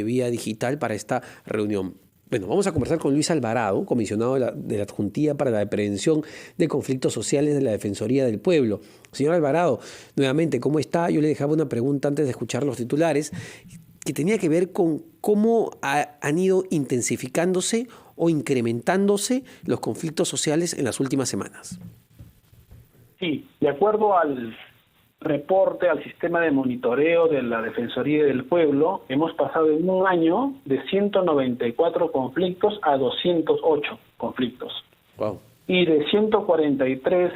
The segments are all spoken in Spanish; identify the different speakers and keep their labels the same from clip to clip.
Speaker 1: vía digital para esta reunión. Bueno, vamos a conversar con Luis Alvarado, comisionado de la Adjuntía para la Prevención de Conflictos Sociales de la Defensoría del Pueblo. Señor Alvarado, nuevamente, ¿cómo está? Yo le dejaba una pregunta antes de escuchar los titulares que tenía que ver con cómo han ido intensificándose o incrementándose los conflictos sociales en las últimas semanas.
Speaker 2: Sí, de acuerdo al reporte al sistema de monitoreo de la Defensoría del Pueblo, hemos pasado en un año de 194 conflictos a 208 conflictos.
Speaker 1: Wow.
Speaker 2: Y de 143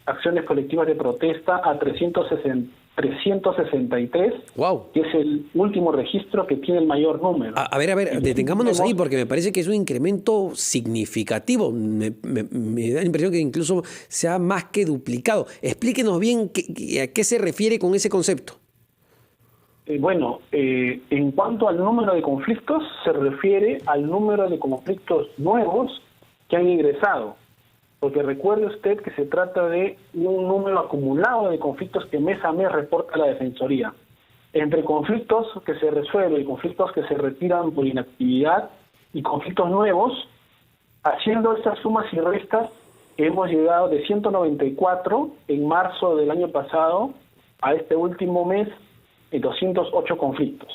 Speaker 2: acciones colectivas de protesta a 363,
Speaker 1: wow,
Speaker 2: que es el último registro que tiene el mayor número.
Speaker 1: A ver, detengámonos ahí porque me parece que es un incremento significativo. Me da la impresión que incluso se ha más que duplicado. Explíquenos bien a qué se refiere con ese concepto.
Speaker 2: En cuanto al número de conflictos, se refiere al número de conflictos nuevos que han ingresado. Porque recuerde usted que se trata de un número acumulado de conflictos que mes a mes reporta la Defensoría. Entre conflictos que se resuelven y conflictos que se retiran por inactividad y conflictos nuevos, haciendo estas sumas y restas, hemos llegado de 194 en marzo del año pasado a este último mes en 208 conflictos.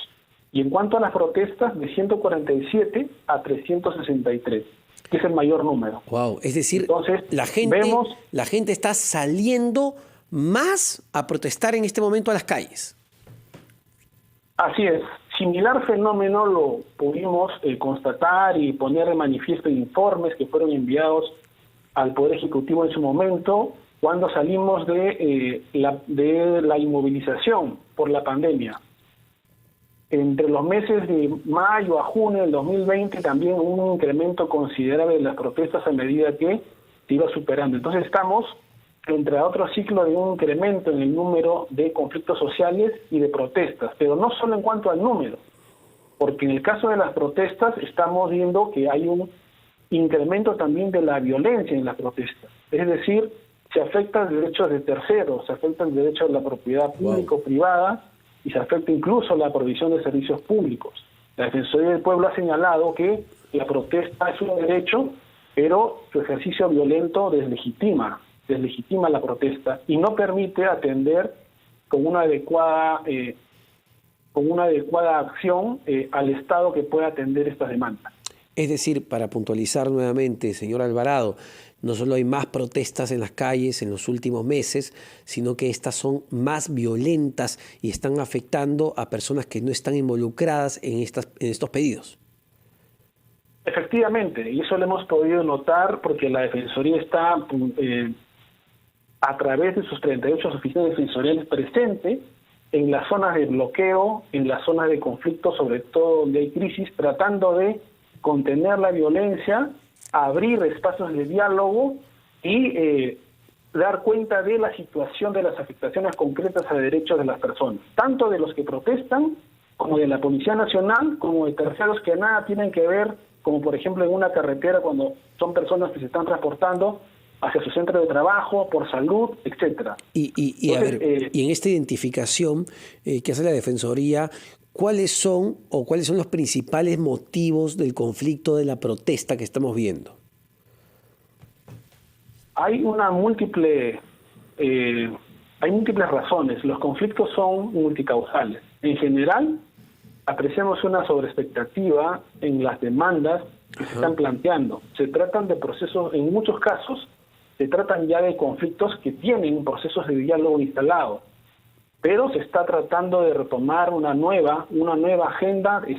Speaker 2: Y en cuanto a las protestas, de 147 a 363. Que es el mayor número.
Speaker 1: Wow, es decir,
Speaker 2: entonces,
Speaker 1: la gente está saliendo más a protestar en este momento a las calles.
Speaker 2: Así es. Similar fenómeno lo pudimos constatar y poner de manifiesto en informes que fueron enviados al Poder Ejecutivo en su momento, cuando salimos de la inmovilización por la pandemia. Entre los meses de mayo a junio del 2020 también hubo un incremento considerable de las protestas a medida que se iba superando. Entonces estamos entre otro ciclo de un incremento en el número de conflictos sociales y de protestas, pero no solo en cuanto al número, porque en el caso de las protestas estamos viendo que hay un incremento también de la violencia en las protestas. Es decir, se afectan derechos de terceros, se afectan derechos de la propiedad público-privada, y se afecta incluso la provisión de servicios públicos. La Defensoría del Pueblo ha señalado que la protesta es un derecho, pero su ejercicio violento deslegitima la protesta y no permite atender con una adecuada acción al Estado que pueda atender estas demandas.
Speaker 1: Es decir, para puntualizar nuevamente, señor Alvarado, no solo hay más protestas en las calles en los últimos meses, sino que estas son más violentas y están afectando a personas que no están involucradas en estos pedidos.
Speaker 2: Efectivamente, y eso lo hemos podido notar porque la Defensoría está a través de sus 38 oficinas defensoriales presente en las zonas de bloqueo, en las zonas de conflicto, sobre todo donde hay crisis, tratando de contener la violencia, abrir espacios de diálogo y dar cuenta de la situación de las afectaciones concretas a derechos de las personas, tanto de los que protestan, como de la Policía Nacional, como de terceros que nada tienen que ver, como por ejemplo en una carretera cuando son personas que se están transportando hacia su centro de trabajo, por salud, etcétera.
Speaker 1: Y en esta identificación que hace la Defensoría, ¿cuáles son los principales motivos del conflicto, de la protesta que estamos viendo?
Speaker 2: Hay múltiples razones. Los conflictos son multicausales. En general, apreciamos una sobreexpectativa en las demandas que se están planteando. Se tratan de procesos, en muchos casos, se tratan ya de conflictos que tienen procesos de diálogo instalados. Pero se está tratando de retomar una nueva agenda, se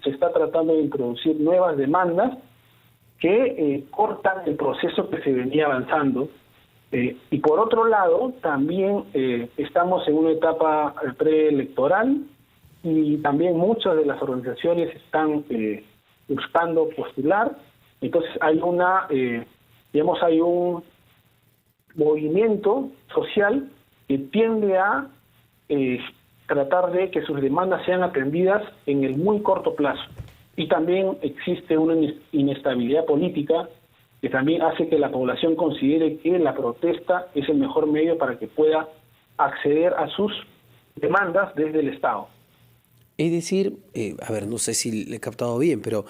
Speaker 2: está tratando de introducir nuevas demandas que cortan el proceso que se venía avanzando. Y por otro lado, también estamos en una etapa preelectoral y también muchas de las organizaciones están buscando postular. Entonces hay hay un movimiento social que tiende a tratar de que sus demandas sean atendidas en el muy corto plazo. Y también existe una inestabilidad política que también hace que la población considere que la protesta es el mejor medio para que pueda acceder a sus demandas desde el Estado.
Speaker 1: Es decir, a ver, no sé si le he captado bien, pero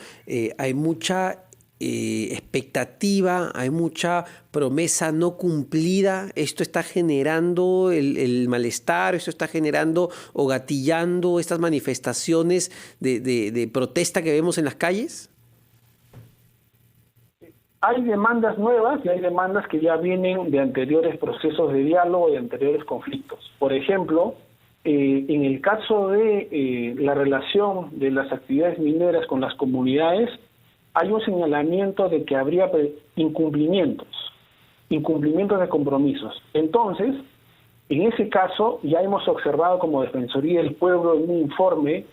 Speaker 1: hay mucha expectativa, hay mucha promesa no cumplida. Esto está generando el malestar, esto está generando o gatillando estas manifestaciones de protesta que vemos en las calles.
Speaker 2: Hay demandas nuevas y hay demandas que ya vienen de anteriores procesos de diálogo y anteriores conflictos. Por ejemplo, en el caso de la relación de las actividades mineras con las comunidades, hay un señalamiento de que habría incumplimientos de compromisos. Entonces, en ese caso, ya hemos observado como Defensoría del Pueblo en un informe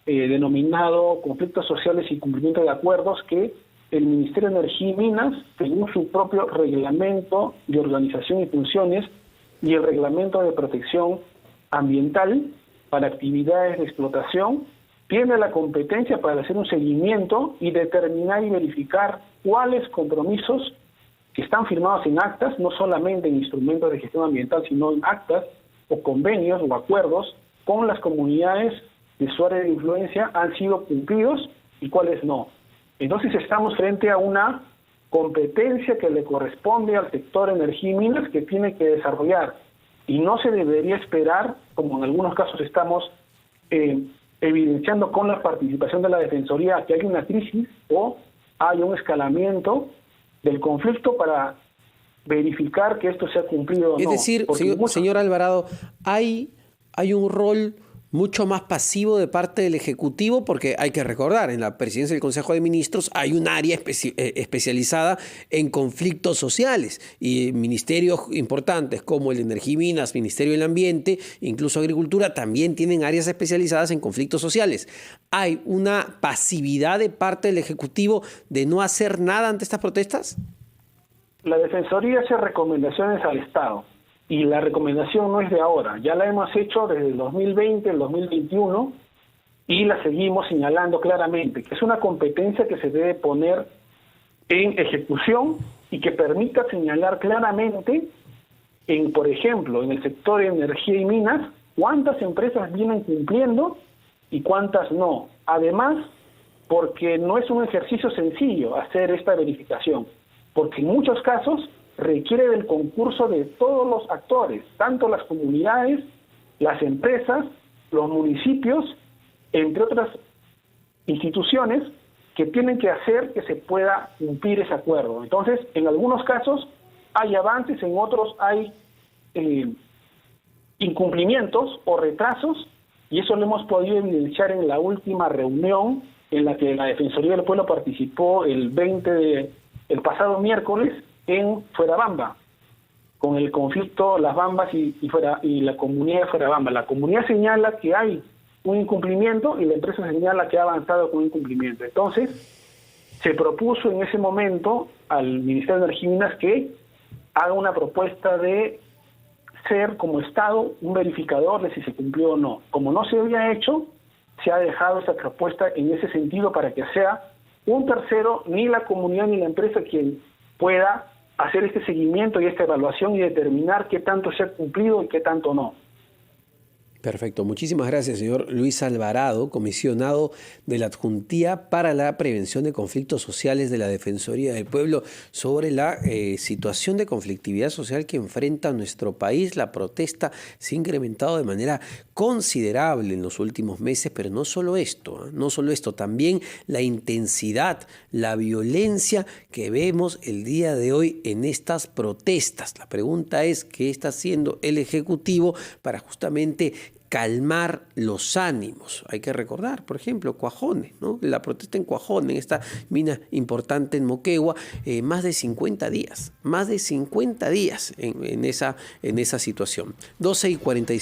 Speaker 2: denominado Conflictos Sociales y Cumplimiento de Acuerdos, que el Ministerio de Energía y Minas, según su propio reglamento de organización y funciones y el reglamento de protección ambiental para actividades de explotación, tiene la competencia para hacer un seguimiento y determinar y verificar cuáles compromisos que están firmados en actas, no solamente en instrumentos de gestión ambiental, sino en actas o convenios o acuerdos con las comunidades de su área de influencia han sido cumplidos y cuáles no. Entonces estamos frente a una competencia que le corresponde al sector energía y minas que tiene que desarrollar y no se debería esperar, como en algunos casos estamos evidenciando con la participación de la Defensoría, que hay una crisis o hay un escalamiento del conflicto para verificar que esto se ha cumplido o no.
Speaker 1: Es decir, señor Alvarado, hay un rol mucho más pasivo de parte del Ejecutivo, porque hay que recordar, en la presidencia del Consejo de Ministros hay un área especializada en conflictos sociales y ministerios importantes como el de Energía y Minas, Ministerio del Ambiente, incluso Agricultura, también tienen áreas especializadas en conflictos sociales. ¿Hay una pasividad de parte del Ejecutivo de no hacer nada ante estas protestas?
Speaker 2: La Defensoría hace recomendaciones al Estado. Y la recomendación no es de ahora, ya la hemos hecho desde el 2020, el 2021, y la seguimos señalando claramente, que es una competencia que se debe poner en ejecución y que permita señalar claramente, por ejemplo, en el sector de energía y minas, cuántas empresas vienen cumpliendo y cuántas no. Además, porque no es un ejercicio sencillo hacer esta verificación, porque en muchos casos requiere del concurso de todos los actores, tanto las comunidades, las empresas, los municipios, entre otras instituciones que tienen que hacer que se pueda cumplir ese acuerdo. Entonces, en algunos casos hay avances, en otros hay incumplimientos o retrasos, y eso lo hemos podido evidenciar en la última reunión en la que la Defensoría del Pueblo participó el pasado miércoles, en Fuerabamba, con el conflicto Las Bambas y la comunidad de Fuerabamba. La comunidad señala que hay un incumplimiento y la empresa señala que ha avanzado con un incumplimiento. Entonces, se propuso en ese momento al Ministerio de Energía y Minas que haga una propuesta de ser como Estado un verificador de si se cumplió o no. Como no se había hecho, se ha dejado esa propuesta en ese sentido para que sea un tercero, ni la comunidad ni la empresa, quien pueda hacer este seguimiento y esta evaluación y determinar qué tanto se ha cumplido y qué tanto no.
Speaker 1: Perfecto. Muchísimas gracias, señor Luis Alvarado, comisionado de la Adjuntía para la Prevención de Conflictos Sociales de la Defensoría del Pueblo, sobre la situación de conflictividad social que enfrenta nuestro país. La protesta se ha incrementado de manera considerable en los últimos meses, pero no solo esto, también la intensidad, la violencia que vemos el día de hoy en estas protestas. La pregunta es, ¿qué está haciendo el Ejecutivo para justamente calmar los ánimos? Hay que recordar, por ejemplo, Cuajone, ¿no? La protesta en Cuajone, en esta mina importante en Moquegua, más de 50 días en esa situación. 12:45.